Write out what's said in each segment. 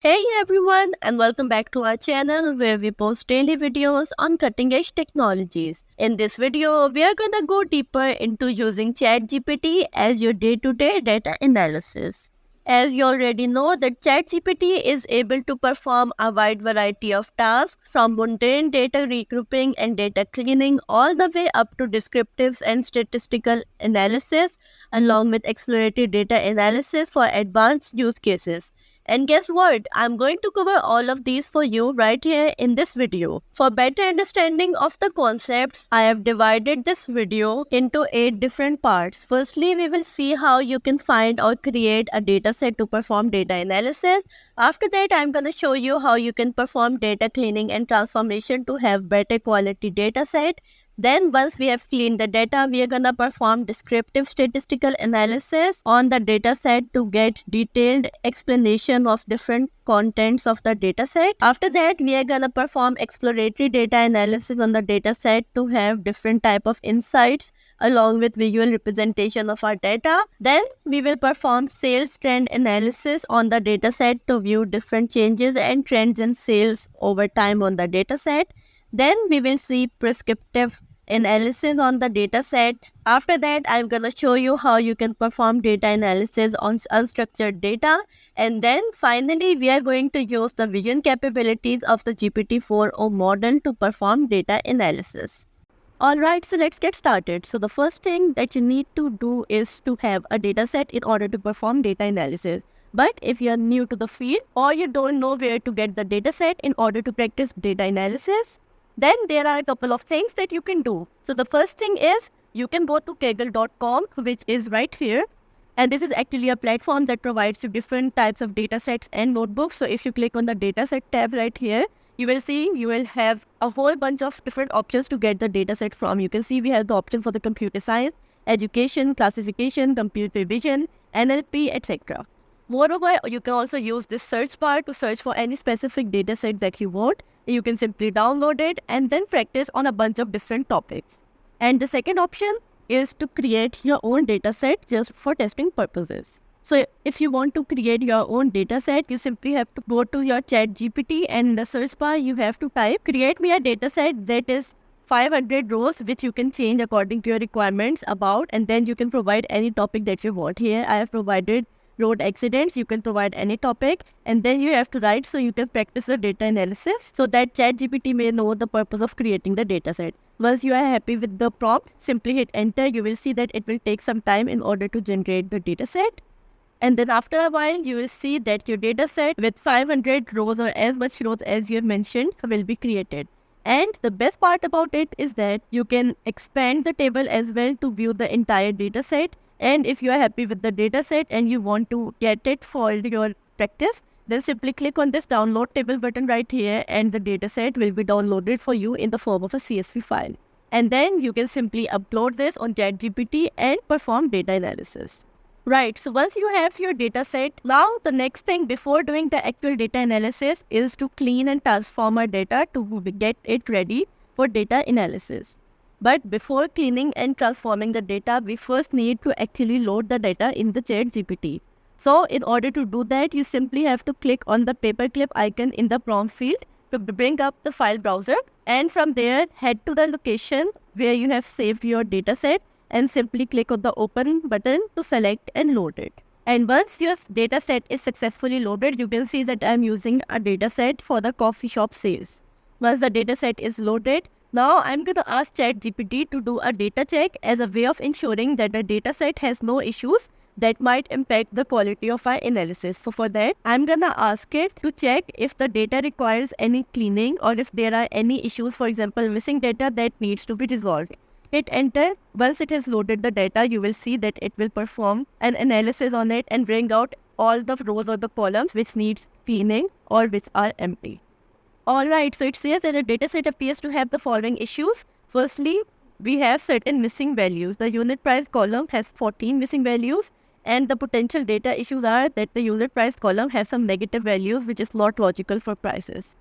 Hey everyone, and welcome back to our channel where we post daily videos on cutting edge technologies. In this video, we are gonna go deeper into using ChatGPT as your day to day data analysis. As you already know, that ChatGPT is able to perform a wide variety of tasks from mundane data regrouping and data cleaning all the way up to descriptive and statistical analysis, along with exploratory data analysis for advanced use cases. And guess what? I'm going to cover all of these for you right here in this video. For better understanding of the concepts, I have divided this video into 8 different parts. Firstly, we will see how you can find or create a dataset to perform data analysis. After that, I'm going to show you how you can perform data cleaning and transformation to have better quality dataset. Then once we have cleaned the data, we are going to perform descriptive statistical analysis on the data set to get detailed explanation of different contents of the data set. After that, we are going to perform exploratory data analysis on the data set to have different type of insights along with visual representation of our data. Then we will perform sales trend analysis on the data set to view different changes and trends in sales over time on the data set. Then we will see prescriptive analysis on the data set. After that, I'm going to show you how you can perform data analysis on unstructured data. And then finally, we are going to use the vision capabilities of the GPT-4o model to perform data analysis. Alright, so let's get started. So the first thing that you need to do is to have a data set in order to perform data analysis. But if you are new to the field or you don't know where to get the data set in order to practice data analysis, then there are a couple of things that you can do. So the first thing is you can go to kaggle.com, which is right here. And this is actually a platform that provides you different types of data sets and notebooks. So if you click on the dataset tab right here, you will see you will have a whole bunch of different options to get the dataset from. You can see we have the option for the computer science, education, classification, computer vision, NLP, etc. Moreover, you can also use this search bar to search for any specific dataset that you want. You can simply download it and then practice on a bunch of different topics. And the second option is to create your own dataset just for testing purposes. So if you want to create your own dataset, you simply have to go to your chat GPT and in the search bar, you have to type, create me a dataset that is 500 rows, which you can change according to your requirements about, and then you can provide any topic that you want. Here, I have provided road accidents. You can provide any topic, and then you have to write so you can practice the data analysis so that ChatGPT may know the purpose of creating the dataset. Once you are happy with the prompt, simply hit enter. You will see that it will take some time in order to generate the dataset. And then after a while, you will see that your dataset with 500 rows or as much rows as you have mentioned will be created. And the best part about it is that you can expand the table as well to view the entire dataset. And if you are happy with the dataset and you want to get it for your practice, then simply click on this download table button right here and the dataset will be downloaded for you in the form of a CSV file. And then you can simply upload this on ChatGPT and perform data analysis. Right, so once you have your data set, now the next thing before doing the actual data analysis is to clean and transform our data to get it ready for data analysis. But before cleaning and transforming the data, we first need to actually load the data in the chat GPT. So in order to do that, you simply have to click on the paperclip icon in the prompt field to bring up the file browser. And from there, head to the location where you have saved your data set and simply click on the open button to select and load it. And once your data set is successfully loaded, you can see that I am using a data set for the coffee shop sales. Once the data set is loaded, now I'm going to ask ChatGPT to do a data check as a way of ensuring that the data set has no issues that might impact the quality of our analysis. So for that, I'm going to ask it to check if the data requires any cleaning or if there are any issues, for example, missing data that needs to be resolved. Hit enter. Once it has loaded the data, you will see that it will perform an analysis on it and bring out all the rows or the columns which needs cleaning or which are empty. Alright, so it says that the dataset appears to have the following issues. Firstly, we have certain missing values. The unit price column has 14 missing values, and the potential data issues are that the unit price column has some negative values which is not logical for prices.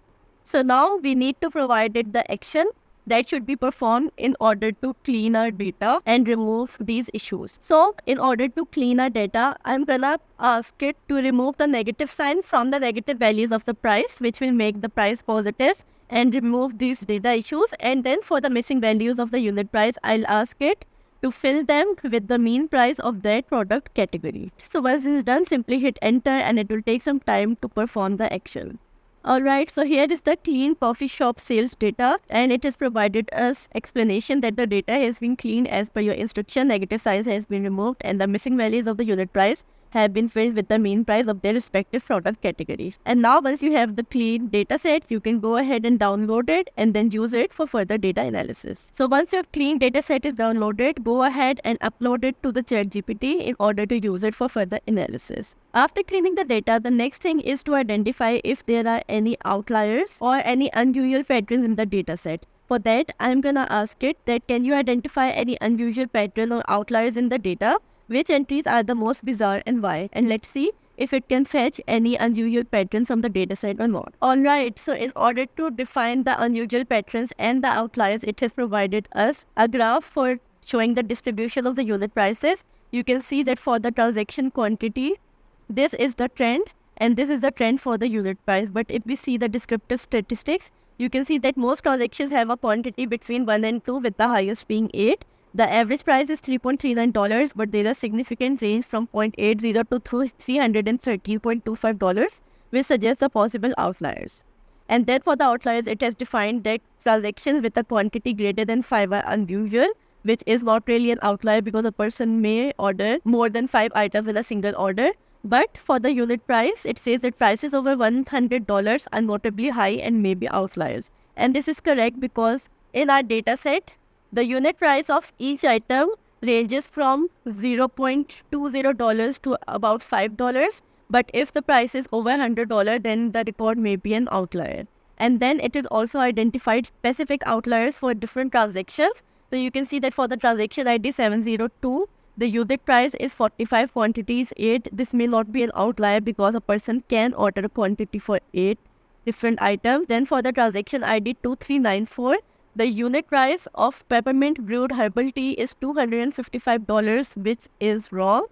So now we need to provide it the action that should be performed in order to clean our data and remove these issues. So in order to clean our data, I'm gonna ask it to remove the negative sign from the negative values of the price, which will make the price positive and remove these data issues. And then for the missing values of the unit price, I'll ask it to fill them with the mean price of that product category. So once this is done, simply hit enter and it will take some time to perform the action. Alright, so here is the clean coffee shop sales data, and it has provided us explanation that the data has been cleaned as per your instruction, negative signs has been removed, and the missing values of the unit price have been filled with the mean price of their respective product categories. And now once you have the clean data set, you can go ahead and download it and then use it for further data analysis. So once your clean data set is downloaded, go ahead and upload it to the ChatGPT in order to use it for further analysis. After cleaning the data, the next thing is to identify if there are any outliers or any unusual patterns in the data set. For that, I'm gonna ask it that can you identify any unusual pattern or outliers in the data? Which entries are the most bizarre and why? And let's see if it can fetch any unusual patterns from the dataset or not. Alright, so in order to define the unusual patterns and the outliers, it has provided us a graph for showing the distribution of the unit prices. You can see that for the transaction quantity, this is the trend and this is the trend for the unit price. But if we see the descriptive statistics, you can see that most transactions have a quantity between 1 and 2, with the highest being 8. The average price is $3.39, but there is a significant range from $0.80 to $313.25, which suggests the possible outliers. And then for the outliers, it has defined that transactions with a quantity greater than 5 are unusual, which is not really an outlier because a person may order more than 5 items in a single order. But for the unit price, it says that prices over $100 are notably high and may be outliers. And this is correct because in our data set, the unit price of each item ranges from $0.20 to about $5. But if the price is over $100, then the record may be an outlier. And then it is also identified specific outliers for different transactions. So you can see that for the transaction ID 702, the unit price is 45, quantity is 8. This may not be an outlier because a person can order a quantity for 8 different items. Then for the transaction ID 2394, the unit price of peppermint brewed herbal tea is $255, which is wrong.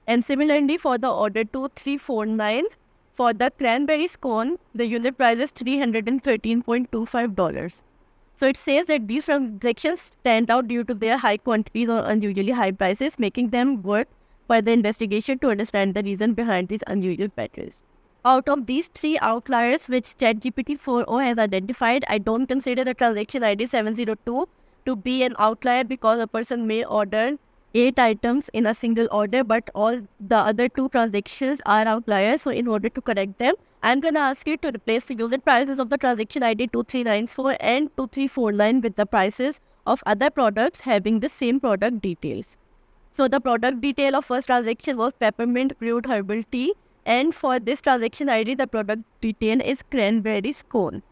And similarly, for the order 2349, for the cranberry scone, the unit price is $313.25. So it says that these transactions stand out due to their high quantities or unusually high prices, making them worth further investigation to understand the reason behind these unusual patterns. Out of these 3 outliers which ChatGPT 4o has identified, I don't consider the transaction ID 702 to be an outlier because a person may order 8 items in a single order, but all the other 2 transactions are outliers. So in order to correct them, I'm gonna ask you to replace the unit prices of the transaction ID 2394 and 2349 with the prices of other products having the same product details. So the product detail of first transaction was peppermint brewed herbal tea, and for this transaction ID, the product detail is cranberry scone.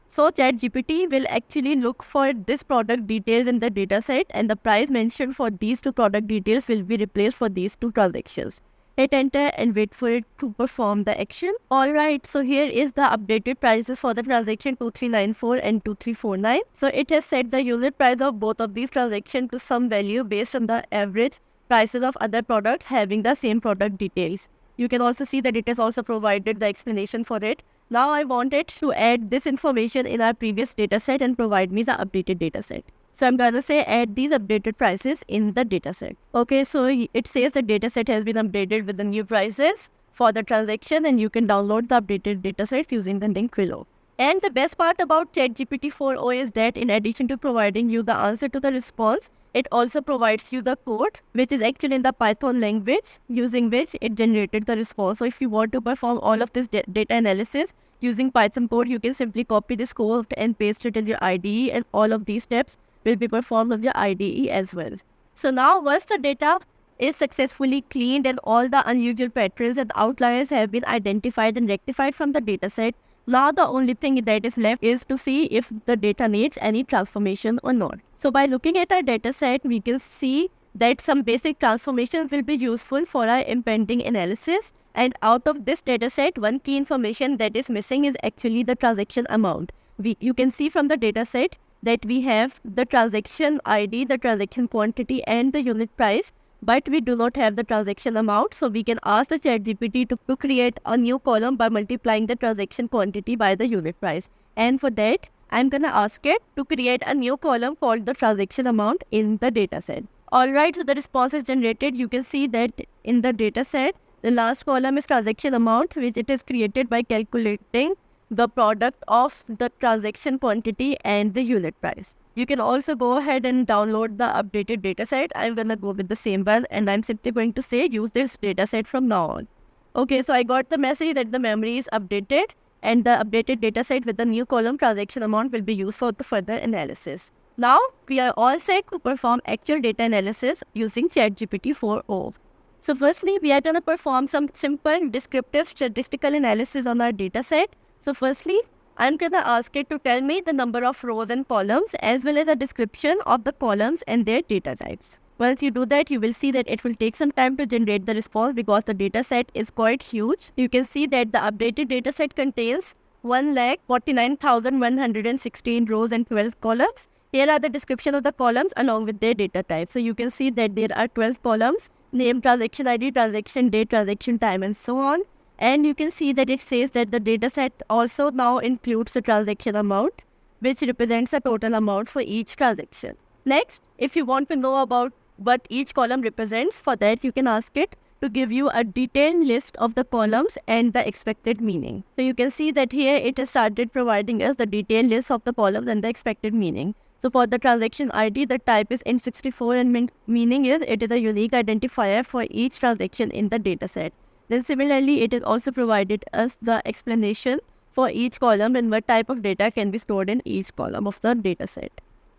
So ChatGPT will actually look for this product details in the dataset, and the price mentioned for these 2 product details will be replaced for these 2 transactions. Hit enter and wait for it to perform the action. Alright, so here is the updated prices for the transaction 2394 and 2349. So it has set the unit price of both of these transactions to some value based on the average prices of other products having the same product details. You can also see that it has also provided the explanation for it. Now I want it to add this information in our previous dataset and provide me the updated dataset. So I'm gonna say add these updated prices in the dataset. Okay, so it says the dataset has been updated with the new prices for the transaction, and you can download the updated dataset using the link below. And the best part about ChatGPT 4o is that in addition to providing you the answer to the response, it also provides you the code, which is actually in the Python language, using which it generated the response. So if you want to perform all of this data analysis using Python code, you can simply copy this code and paste it in your IDE, and all of these steps will be performed on your IDE as well. So now once the data is successfully cleaned and all the unusual patterns and outliers have been identified and rectified from the dataset, now the only thing that is left is to see if the data needs any transformation or not. So by looking at our dataset, we can see that some basic transformations will be useful for our impending analysis. And out of this dataset, one key information that is missing is actually the transaction amount. You can see from the dataset that we have the transaction ID, the transaction quantity and the unit price, but we do not have the transaction amount. So we can ask the ChatGPT to create a new column by multiplying the transaction quantity by the unit price. And for that, I'm gonna ask it to create a new column called the transaction amount in the dataset. Alright, so the response is generated. You can see that in the dataset, the last column is transaction amount, which it is created by calculating the product of the transaction quantity and the unit price. You can also go ahead and download the updated dataset. I'm gonna go with the same one, and I'm simply going to say use this dataset from now on. Okay, so I got the message that the memory is updated, and the updated dataset with the new column transaction amount will be used for the further analysis. Now, we are all set to perform actual data analysis using ChatGPT 4o. So firstly, we are going to perform some simple descriptive statistical analysis on our dataset. So firstly, I'm going to ask it to tell me the number of rows and columns as well as a description of the columns and their data types. Once you do that, you will see that it will take some time to generate the response because the dataset is quite huge. You can see that the updated dataset contains 1,49,116 rows and 12 columns. Here are the description of the columns along with their data type. So you can see that there are 12 columns: name, transaction ID, transaction date, transaction time, and so on. And you can see that it says that the dataset also now includes the transaction amount, which represents the total amount for each transaction. Next, if you want to know about what each column represents, for that you can ask it to give you a detailed list of the columns and the expected meaning. So you can see that here it has started providing us the detailed list of the columns and the expected meaning. So for the transaction ID, the type is int64 and meaning is it is a unique identifier for each transaction in the dataset. Then similarly, it has also provided us the explanation for each column and what type of data can be stored in each column of the dataset.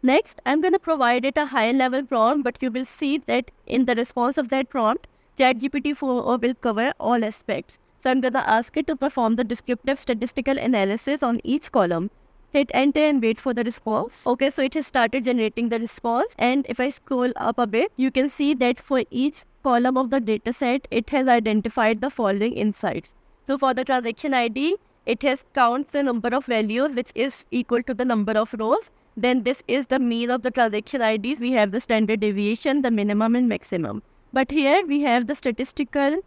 Next, I'm going to provide it a higher level prompt, but you will see that in the response of that prompt, ChatGPT 4o will cover all aspects. So I'm going to ask it to perform the descriptive statistical analysis on each column. Hit enter and wait for the response. Okay, so it has started generating the response, and if I scroll up a bit, you can see that for each column of the dataset, it has identified the following insights. So for the transaction ID, it has counted the number of values which is equal to the number of rows. Then this is the mean of the transaction IDs. We have the standard deviation, the minimum and maximum. But here we have the statistical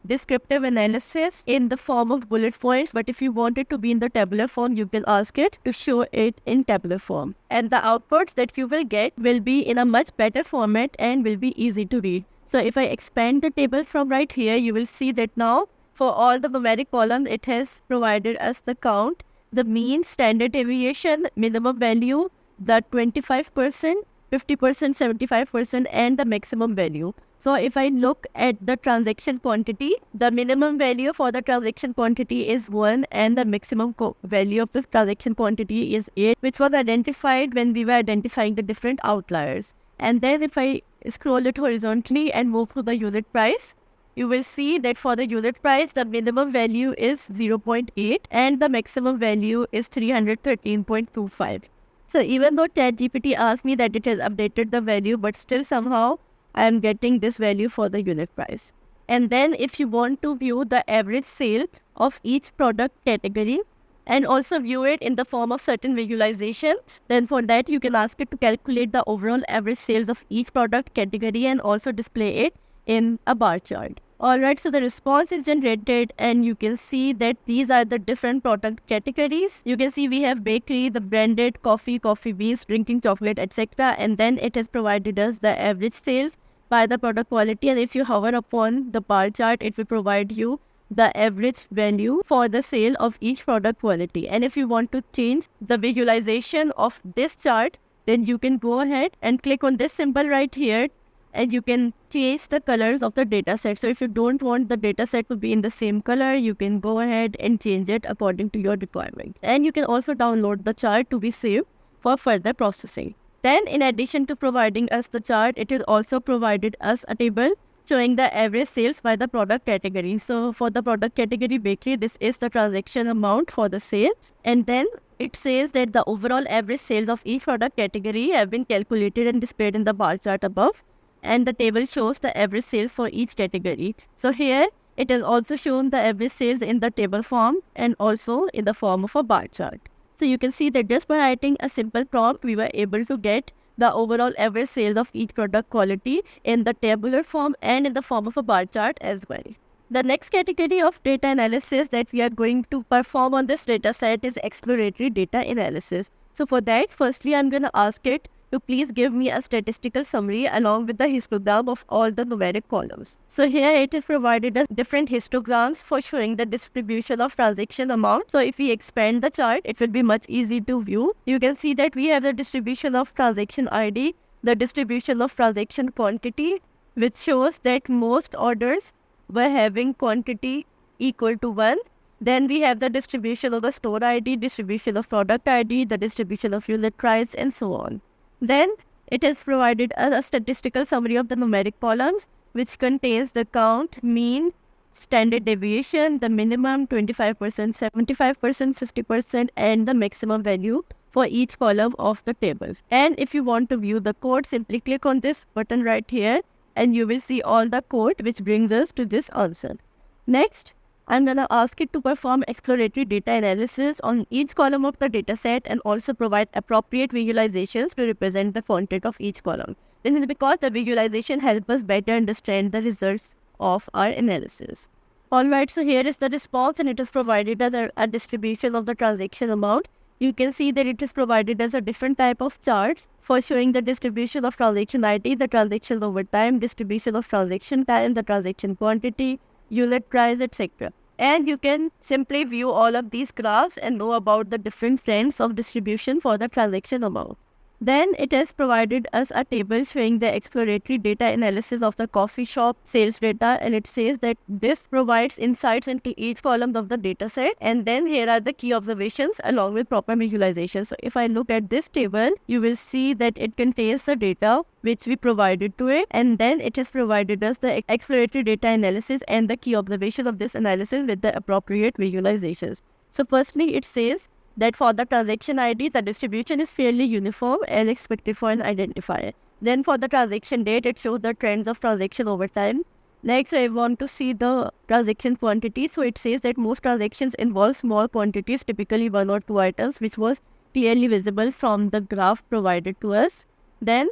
descriptive analysis in the form of bullet points, but if you want it to be in the tabular form, you can ask it to show it in tabular form. And the outputs that you will get will be in a much better format and will be easy to read. So if I expand the table from right here, you will see that now for all the numeric columns, it has provided us the count, the mean, standard deviation, minimum value, the 25%, 50%, 75% and the maximum value. So if I look at the transaction quantity, the minimum value for the transaction quantity is 1 and the maximum value of the transaction quantity is 8, which was identified when we were identifying the different outliers. And then if I scroll it horizontally and move to the unit price, you will see that for the unit price, the minimum value is 0.8 and the maximum value is 313.25. So even though ChatGPT asked me that it has updated the value, but still somehow I am getting this value for the unit price. And then if you want to view the average sale of each product category and also view it in the form of certain visualization, then for that you can ask it to calculate the overall average sales of each product category and also display it in a bar chart. Alright, so the response is generated and you can see that these are the different product categories. You can see we have bakery, the branded, coffee, coffee beans, drinking chocolate, etc. And then it has provided us the average sales by the product quality. And if you hover upon the bar chart, it will provide you the average value for the sale of each product quality. And if you want to change the visualization of this chart, then you can go ahead and click on this symbol right here and you can change the colors of the data set. So if you don't want the data set to be in the same color, you can go ahead and change it according to your requirement. And you can also download the chart to be saved for further processing. Then in addition to providing us the chart, it has also provided us a table showing the average sales by the product category. So for the product category bakery, this is the transaction amount for the sales. And then it says that the overall average sales of each product category have been calculated and displayed in the bar chart above. And the table shows the average sales for each category. So here it has also shown the average sales in the table form and also in the form of a bar chart. So you can see that just by writing a simple prompt, we were able to get the overall average sales of each product quality in the tabular form and in the form of a bar chart as well. The next category of data analysis that we are going to perform on this data set is exploratory data analysis. So for that, firstly, I'm going to ask it to please give me a statistical summary along with the histogram of all the numeric columns. So here it is provided us different histograms for showing the distribution of transaction amount. So if we expand the chart, it will be much easy to view. You can see that we have the distribution of transaction ID, the distribution of transaction quantity, which shows that most orders were having quantity equal to 1. Then we have the distribution of the store ID, distribution of product ID, the distribution of unit price, and so on. Then it has provided a statistical summary of the numeric columns, which contains the count, mean, standard deviation, the minimum 25%, 75%, 50%, and the maximum value for each column of the table. And if you want to view the code, simply click on this button right here and you will see all the code which brings us to this answer. Next, I'm going to ask it to perform exploratory data analysis on each column of the dataset and also provide appropriate visualizations to represent the content of each column. This is because the visualization helps us better understand the results of our analysis. Alright, so here is the response and it is provided as a distribution of the transaction amount. You can see that it is provided as a different type of charts for showing the distribution of transaction ID, the transaction over time, distribution of transaction time, the transaction quantity, unit price, etc. And you can simply view all of these graphs and know about the different trends of distribution for the transaction amount. Then it has provided us a table showing the exploratory data analysis of the coffee shop sales data, and it says that this provides insights into each column of the data set, and then here are the key observations along with proper visualization. So if I look at this table, you will see that it contains the data which we provided to it, and then it has provided us the exploratory data analysis and the key observations of this analysis with the appropriate visualizations. So firstly, it says that for the transaction ID, the distribution is fairly uniform and expected for an identifier. Then for the transaction date, it shows the trends of transaction over time. Next, I want to see the transaction quantity. So it says that most transactions involve small quantities, typically 1 or 2 items, which was clearly visible from the graph provided to us. Then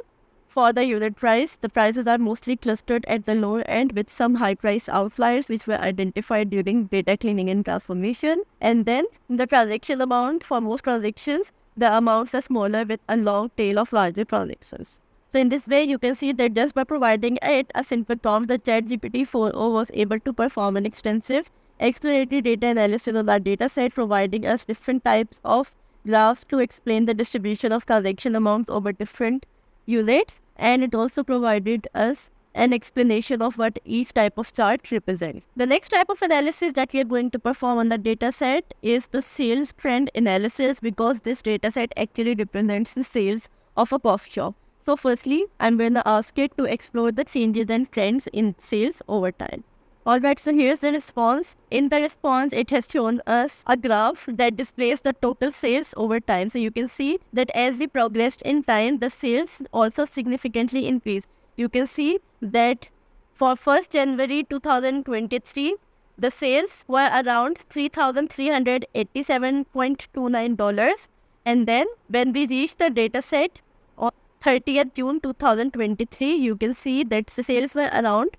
for the unit price, the prices are mostly clustered at the lower end with some high price outliers which were identified during data cleaning and transformation. And then the transaction amount, for most transactions, the amounts are smaller with a long tail of larger transactions. So in this way, you can see that just by providing it a simple prompt, the ChatGPT 4o was able to perform an extensive exploratory data analysis on our data set, providing us different types of graphs to explain the distribution of transaction amounts over different units, and it also provided us an explanation of what each type of chart represents. The next type of analysis that we are going to perform on the data set is the sales trend analysis, because this data set actually represents the sales of a coffee shop. So firstly, I'm going to ask it to explore the changes and trends in sales over time. Alright, so here's the response. In the response, it has shown us a graph that displays the total sales over time. So you can see that as we progressed in time, the sales also significantly increased. You can see that for 1st January 2023, the sales were around $3,387.29. And then when we reached the data set on 30th June 2023, you can see that the sales were around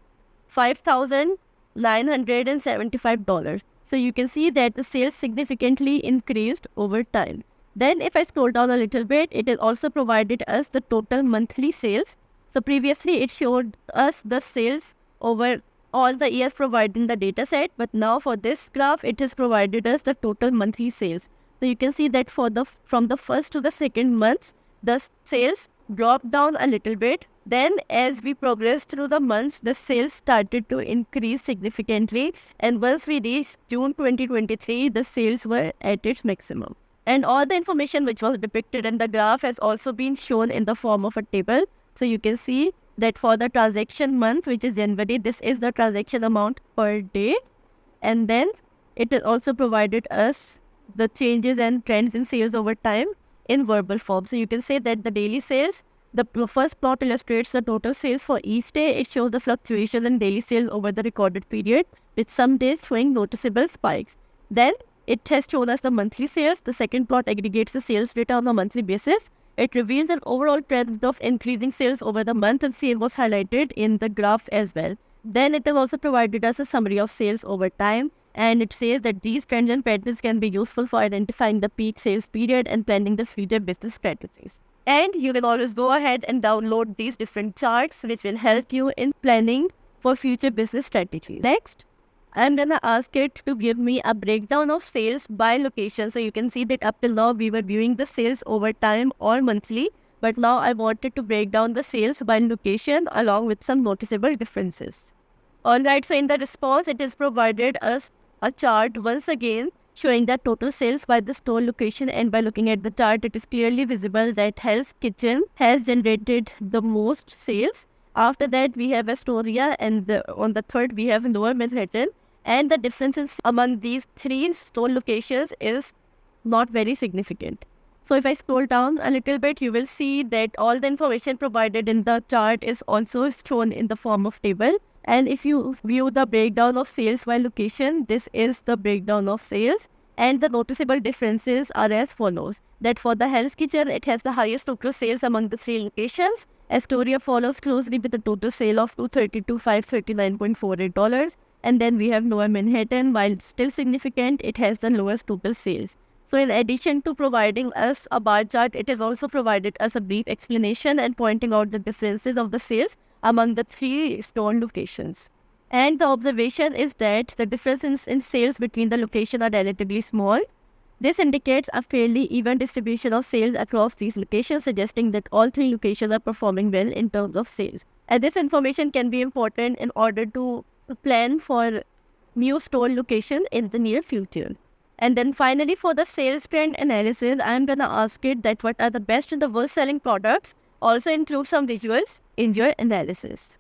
$5,975. So you can see that the sales significantly increased over time. Then if I scroll down a little bit, it has also provided us the total monthly sales. So previously it showed us the sales over all the years provided in the data set, but now for this graph, it has provided us the total monthly sales. So you can see that from the first to the second month, the sales dropped down a little bit. Then as we progressed through the months, the sales started to increase significantly, and once we reached June 2023, the sales were at its maximum. And all the information which was depicted in the graph has also been shown in the form of a table. So you can see that for the transaction month, which is January, this is the transaction amount per day. And then it has also provided us the changes and trends in sales over time in verbal form. So you can say that the daily sales, the first plot illustrates the total sales for each day. It shows the fluctuation in daily sales over the recorded period, with some days showing noticeable spikes. Then it has shown us the monthly sales. The second plot aggregates the sales data on a monthly basis. It reveals an overall trend of increasing sales over the month, and same was highlighted in the graph as well. Then it has also provided us a summary of sales over time, and it says that these trends and patterns can be useful for identifying the peak sales period and planning the future business strategies. And you can always go ahead and download these different charts which will help you in planning for future business strategies. Next, I'm gonna ask it to give me a breakdown of sales by location. So you can see that up till now we were viewing the sales over time or monthly, but now I wanted to break down the sales by location along with some noticeable differences. Alright, so in the response, it has provided us a chart once again showing the total sales by the store location, and by looking at the chart, it is clearly visible that Hell's Kitchen has generated the most sales. After that, we have Astoria, and on the third, we have Lower Manhattan. And the differences among these three store locations is not very significant. So if I scroll down a little bit, you will see that all the information provided in the chart is also shown in the form of table. And if you view the breakdown of sales by location, this is the breakdown of sales. And the noticeable differences are as follows. That for the Hell's Kitchen, it has the highest total sales among the three locations. Astoria follows closely with a total sale of $232,539.48. And then we have Lower Manhattan. While still significant, it has the lowest total sales. So in addition to providing us a bar chart, it has also provided us a brief explanation and pointing out the differences of the sales among the three store locations. And the observation is that the differences in sales between the locations are relatively small. This indicates a fairly even distribution of sales across these locations, suggesting that all three locations are performing well in terms of sales. And this information can be important in order to plan for new store location in the near future. And then finally, for the sales trend analysis, I'm gonna ask it that what are the best and the worst selling products. Also include some visuals in your analysis.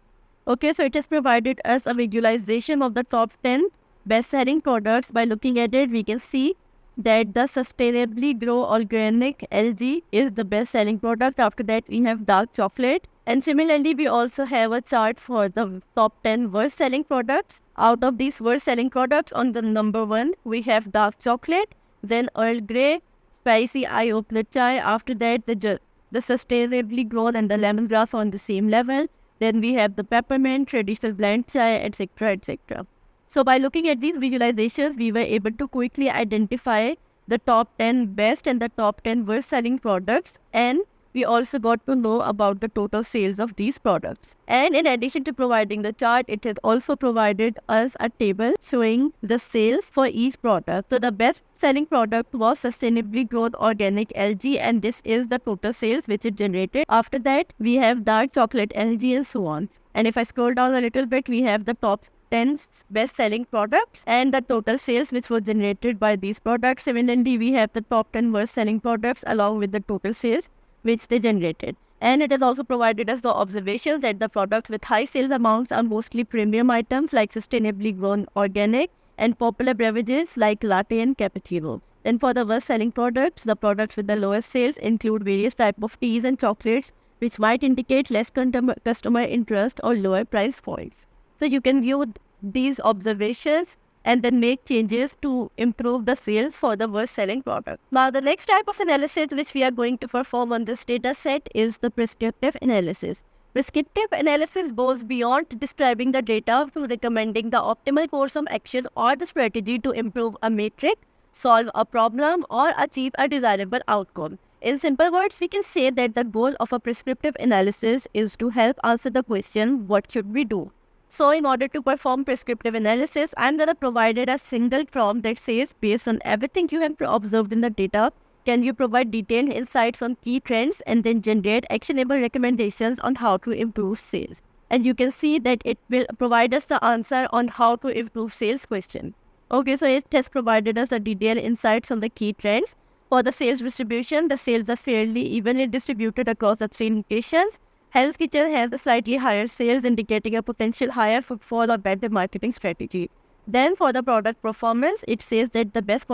Okay, so it has provided us a visualization of the top 10 best selling products. By looking at it, we can see that the Sustainably Grow Organic LG is the best selling product. After that, we have dark chocolate. And similarly, we also have a chart for the top 10 worst selling products. Out of these worst selling products, on the number 1, we have dark chocolate, then Earl Grey, spicy eye-opener chai. After that, the Sustainably Grown and the lemongrass on the same level. Then we have the peppermint, traditional blend chai, etc., etc. So by looking at these visualizations, we were able to quickly identify the top 10 best and the top 10 worst selling products, and we also got to know about the total sales of these products. And in addition to providing the chart, it has also provided us a table showing the sales for each product. So the best selling product was Sustainably Grown Organic LG, and this is the total sales which it generated. After that, we have dark chocolate LG and so on. And if I scroll down a little bit, we have the top 10 best selling products and the total sales which were generated by these products. Similarly, we have the top 10 worst selling products along with the total sales which they generated. And it has also provided us the observations that the products with high sales amounts are mostly premium items like Sustainably Grown Organic and popular beverages like latte and cappuccino. Then for the worst selling products, the products with the lowest sales include various types of teas and chocolates which might indicate less customer interest or lower price points. So you can view these observations and then make changes to improve the sales for the worst selling product. Now the next type of analysis which we are going to perform on this data set is the prescriptive analysis. Prescriptive analysis goes beyond describing the data to recommending the optimal course of action or the strategy to improve a metric, solve a problem, or achieve a desirable outcome. In simple words, we can say that the goal of a prescriptive analysis is to help answer the question, what should we do? So in order to perform prescriptive analysis, I'm going to provide a single prompt that says, based on everything you have observed in the data, can you provide detailed insights on key trends and then generate actionable recommendations on how to improve sales? And you can see that it will provide us the answer on how to improve sales question. Okay, so it has provided us the detailed insights on the key trends. For the sales distribution, the sales are fairly evenly distributed across the 3 locations. Hell's Kitchen has a slightly higher sales, indicating a potential higher footfall or better marketing strategy. Then for the product performance, it says that the best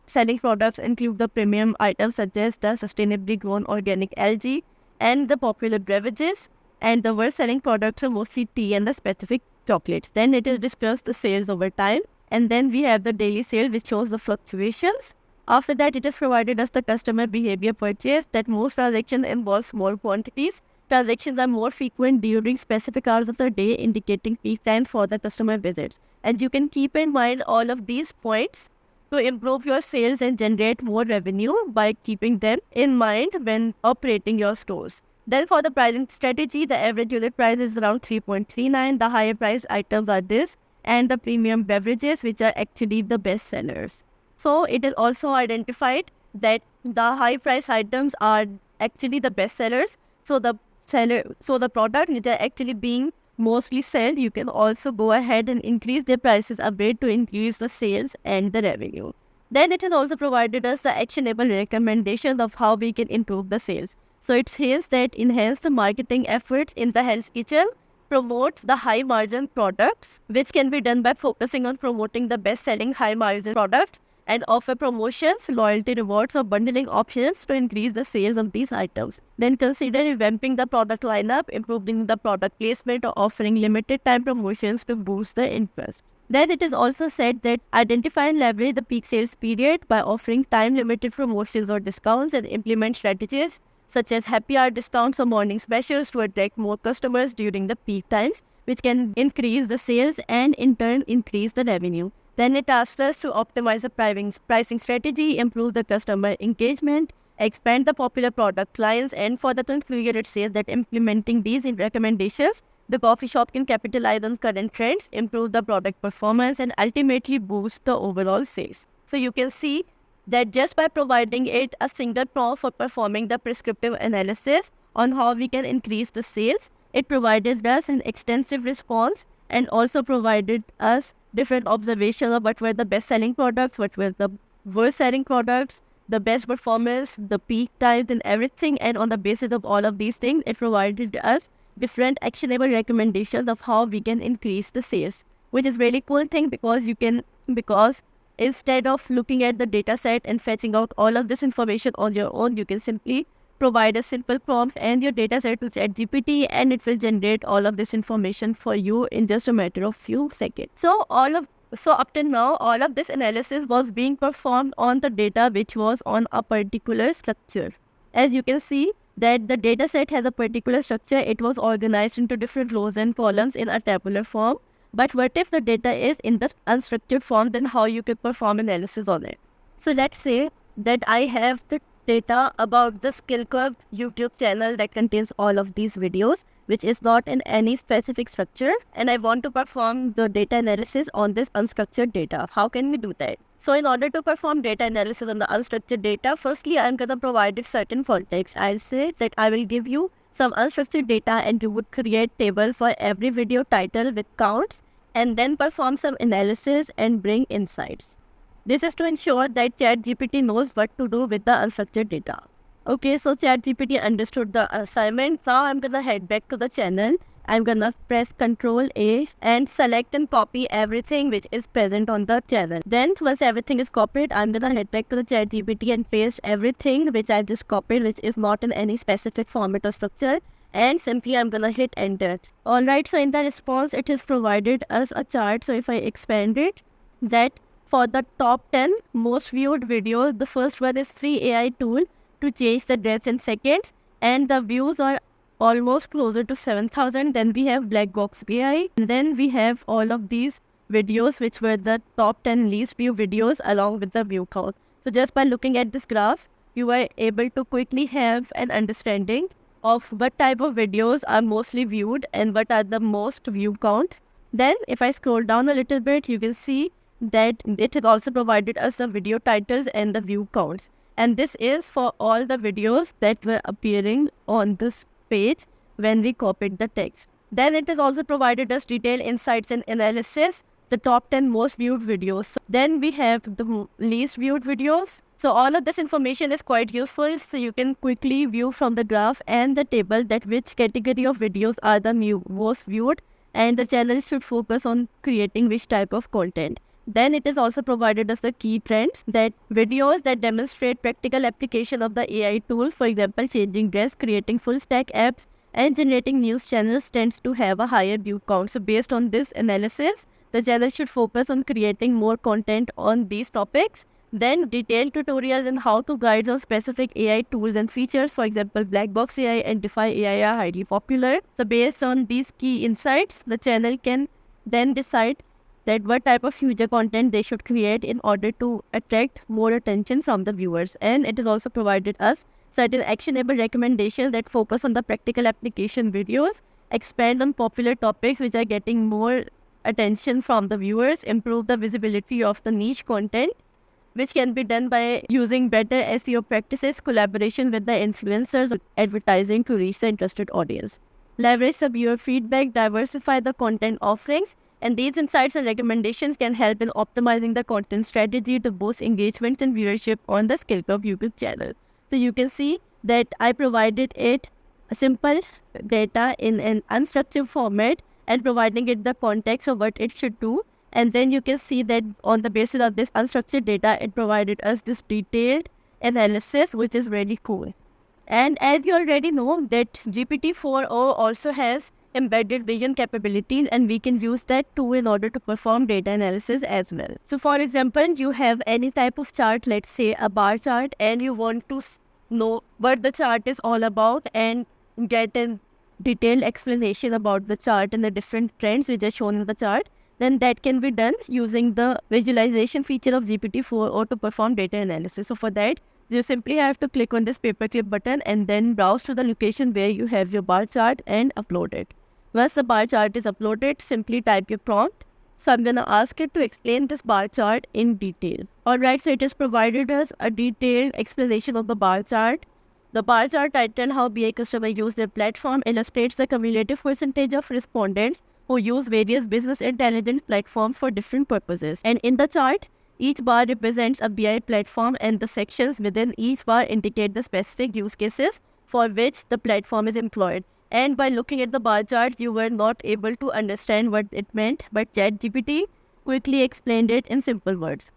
selling products include the premium items such as the Sustainably Grown Organic LG and the popular beverages, and the worst selling products are mostly tea and the specific chocolates. Then it will discuss the sales over time. And then we have the daily sale, which shows the fluctuations. After that, it has provided us the customer behavior purchase, that most transactions involve small quantities. Transactions are more frequent during specific hours of the day, indicating peak time for the customer visits. And you can keep in mind all of these points to improve your sales and generate more revenue by keeping them in mind when operating your stores. Then for the pricing strategy, the average unit price is around 3.39. The higher priced items are this, and the premium beverages, which are actually the best sellers. So it is also identified that the high price items are actually the best sellers. So the product which are actually being mostly sold, you can also go ahead and increase their prices a bit to increase the sales and the revenue. Then it has also provided us the actionable recommendations of how we can improve the sales. So it says that enhance the marketing efforts in the Hell's Kitchen, promote the high margin products, which can be done by focusing on promoting the best selling high margin products, and offer promotions, loyalty rewards, or bundling options to increase the sales of these items. Then consider revamping the product lineup, improving the product placement, or offering limited time promotions to boost the interest. Then it is also said that identify and leverage the peak sales period by offering time limited promotions or discounts, and implement strategies such as happy hour discounts or morning specials to attract more customers during the peak times, which can increase the sales and in turn increase the revenue. Then it asks us to optimize the pricing strategy, improve the customer engagement, expand the popular product lines, and for the conclusion, it says that implementing these recommendations, the coffee shop can capitalize on current trends, improve the product performance, and ultimately boost the overall sales. So you can see that just by providing it a single prompt for performing the prescriptive analysis on how we can increase the sales, it provided us an extensive response and also provided us different observations of what were the best selling products, what were the worst selling products, the best performance, the peak times, and everything. And on the basis of all of these things, it provided us different actionable recommendations of how we can increase the sales, which is really cool thing because instead of looking at the data set and fetching out all of this information on your own, you can simply provide a simple prompt and your data set to ChatGPT, and it will generate all of this information for you in just a matter of few seconds. So up till now, all of this analysis was being performed on the data which was on a particular structure. As you can see that the data set has a particular structure, it was organized into different rows and columns in a tabular form. But what if the data is in the unstructured form, then how you can perform analysis on it? So let's say that I have the data about the Skill Curve YouTube channel that contains all of these videos, which is not in any specific structure, and I want to perform the data analysis on this unstructured data. How can we do that? So in order to perform data analysis on the unstructured data, firstly, I'm going to provide it certain context. I'll say that I will give you some unstructured data and you would create tables for every video title with counts and then perform some analysis and bring insights. This is to ensure that ChatGPT knows what to do with the unstructured data. Okay, so ChatGPT understood the assignment. Now I'm gonna head back to the channel. I'm gonna press Ctrl A and select and copy everything which is present on the channel. Then once everything is copied, I'm gonna head back to the ChatGPT and paste everything which I just copied, which is not in any specific format or structure, and simply I'm gonna hit enter. Alright, so in the response it has provided us a chart. So if I expand it, that for the top 10 most viewed videos, the first one is free AI tool to change the dress in seconds, and the views are almost closer to 7,000. Then we have Black Box AI, and then we have all of these videos which were the top 10 least viewed videos along with the view count. So just by looking at this graph, you are able to quickly have an understanding of what type of videos are mostly viewed and what are the most view count. Then if I scroll down a little bit, you will see that it has also provided us the video titles and the view counts. And this is for all the videos that were appearing on this page when we copied the text. Then it has also provided us detailed insights and analysis, the top 10 most viewed videos. So then we have the least viewed videos. So all of this information is quite useful. So you can quickly view from the graph and the table that which category of videos are the most viewed, and the channel should focus on creating which type of content. Then it has also provided us the key trends, that videos that demonstrate practical application of the AI tools, for example, changing dress, creating full stack apps, and generating news channels tends to have a higher view count. So based on this analysis, The channel should focus on creating more content on these topics. Then detailed tutorials on how to guide on specific AI tools and features. For example, Blackbox AI and Defy AI are highly popular. So based on these key insights, the channel can then decide that what type of future content they should create in order to attract more attention from the viewers. And it has also provided us certain actionable recommendations that focus on the practical application videos, expand on popular topics which are getting more attention from the viewers, improve the visibility of the niche content, which can be done by using better SEO practices, collaboration with the influencers, advertising to reach the interested audience. Leverage the viewer feedback, diversify the content offerings, and these insights and recommendations can help in optimizing the content strategy to boost engagement and viewership on the Skill Curve YouTube channel. So you can see that I provided it a simple data in an unstructured format and providing it the context of what it should do. And then you can see that on the basis of this unstructured data, it provided us this detailed analysis, which is really cool. And as you already know that GPT-4o also has embedded vision capabilities, and we can use that too in order to perform data analysis as well. So for example, you have any type of chart, let's say a bar chart, and you want to know what the chart is all about and get a detailed explanation about the chart and the different trends which are shown in the chart, then that can be done using the visualization feature of GPT-4o to perform data analysis. So for that, you simply have to click on this paperclip button and then browse to the location where you have your bar chart and upload it. Once the bar chart is uploaded, simply type your prompt. So I'm going to ask it to explain this bar chart in detail. Alright, so it has provided us a detailed explanation of the bar chart. The bar chart titled How BI Customers Use Their Platform illustrates the cumulative percentage of respondents who use various business intelligence platforms for different purposes. And in the chart, each bar represents a BI platform, and the sections within each bar indicate the specific use cases for which the platform is employed. And by looking at the bar chart, you were not able to understand what it meant, but ChatGPT quickly explained it in simple words.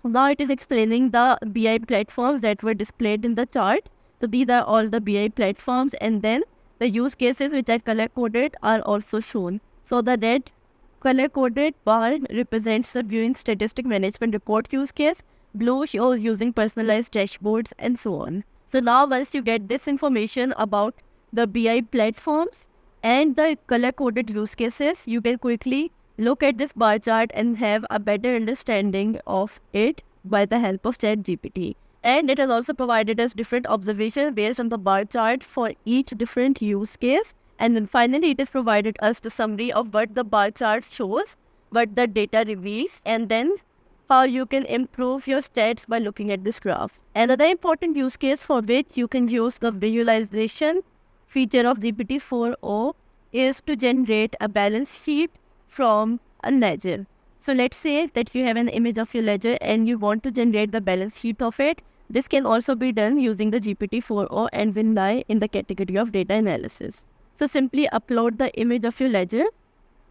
Now it is explaining the BI platforms that were displayed in the chart. So these are all the BI platforms, and then the use cases which are color-coded are also shown. So the red color-coded bar represents the viewing statistic management report use case. Blue shows using personalized dashboards, and so on. So now once you get this information about the BI platforms and the color-coded use cases, you can quickly look at this bar chart and have a better understanding of it by the help of ChatGPT. And it has also provided us different observations based on the bar chart for each different use case. And then finally, it has provided us the summary of what the bar chart shows, what the data reveals, and then how you can improve your stats by looking at this graph. Another important use case for which you can use the visualization feature of GPT-4o is to generate a balance sheet from a ledger. So let's say that you have an image of your ledger and you want to generate the balance sheet of it. This can also be done using the GPT-4o and will lie in the category of data analysis. So simply upload the image of your ledger.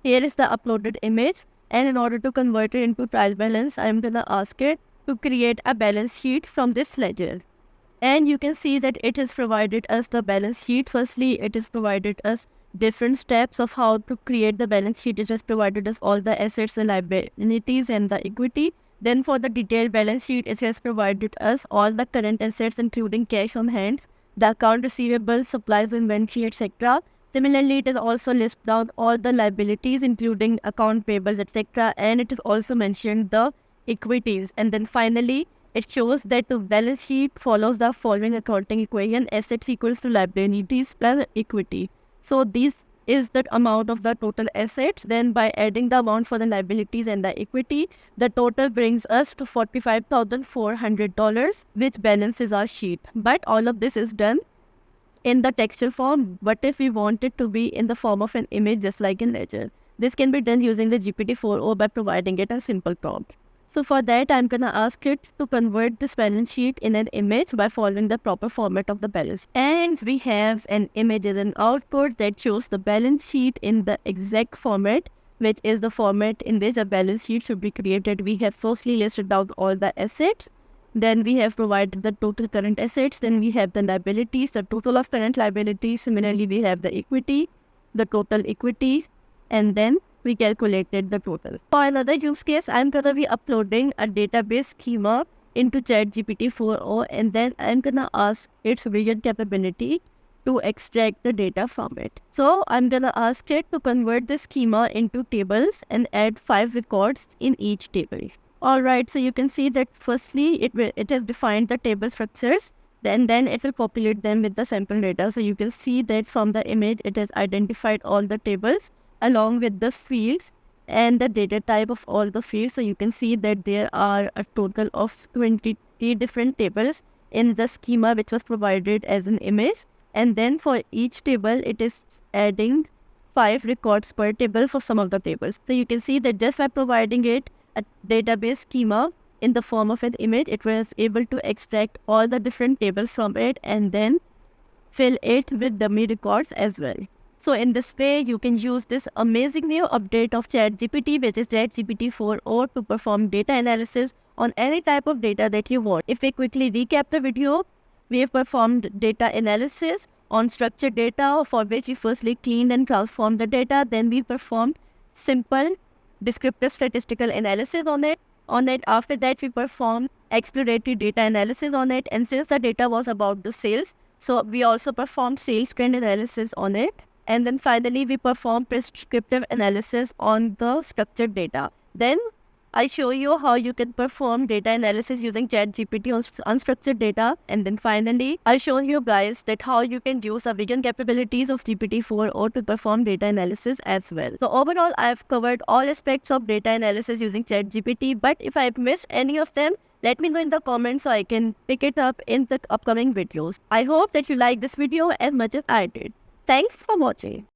Here is the uploaded image, and in order to convert it into trial balance, I am going to ask it to create a balance sheet from this ledger. And you can see that it has provided us the balance sheet. Firstly, it has provided us different steps of how to create the balance sheet. It has provided us all the assets, the liabilities, and the equity. Then for the detailed balance sheet, it has provided us all the current assets, including cash on hand, the account receivables, supplies, inventory, etc. Similarly, it has also listed down all the liabilities, including account payables, etc. And it has also mentioned the equities. And then finally, it shows that the balance sheet follows the following accounting equation: assets equals to liabilities plus equity. So this is the amount of the total assets. Then by adding the amount for the liabilities and the equity, the total brings us to $45,400, which balances our sheet. But all of this is done in the textual form. What if we want it to be in the form of an image, just like in Ledger? This can be done using the GPT-4o by providing it a simple prompt. So for that, I'm going to ask it to convert this balance sheet in an image by following the proper format of the balance. And we have an image as an output that shows the balance sheet in the exact format, which is the format in which a balance sheet should be created. We have firstly listed out all the assets. Then we have provided the total current assets. Then we have the liabilities, the total of current liabilities. Similarly, we have the equity, the total equity, and then we calculated the total. For another use case, I'm gonna be uploading a database schema into ChatGPT 4o, and then I'm gonna ask its vision capability to extract the data from it. So I'm gonna ask it to convert the schema into tables and add 5 records in each table. Alright, so you can see that firstly it has defined the table structures, then it will populate them with the sample data. So you can see that from the image it has identified all the tables along with the fields and the data type of all the fields. So you can see that there are a total of 23 different tables in the schema which was provided as an image, and then for each table it is adding 5 records per table for some of the tables. So you can see that just by providing it a database schema in the form of an image, it was able to extract all the different tables from it and then fill it with dummy records as well. So in this way, you can use this amazing new update of ChatGPT, which is ChatGPT 4o, to perform data analysis on any type of data that you want. If we quickly recap the video, we have performed data analysis on structured data, for which we firstly cleaned and transformed the data. Then we performed simple descriptive statistical analysis on it. After that, we performed exploratory data analysis on it. And since the data was about the sales, so we also performed sales trend analysis on it. And then finally, we performed prescriptive analysis on the structured data. Then I show you how you can perform data analysis using ChatGPT on unstructured data. And then finally, I show you guys that how you can use the vision capabilities of GPT-4o to perform data analysis as well. So overall, I've covered all aspects of data analysis using ChatGPT. But if I've missed any of them, let me know in the comments so I can pick it up in the upcoming videos. I hope that you like this video as much as I did. Thanks for watching.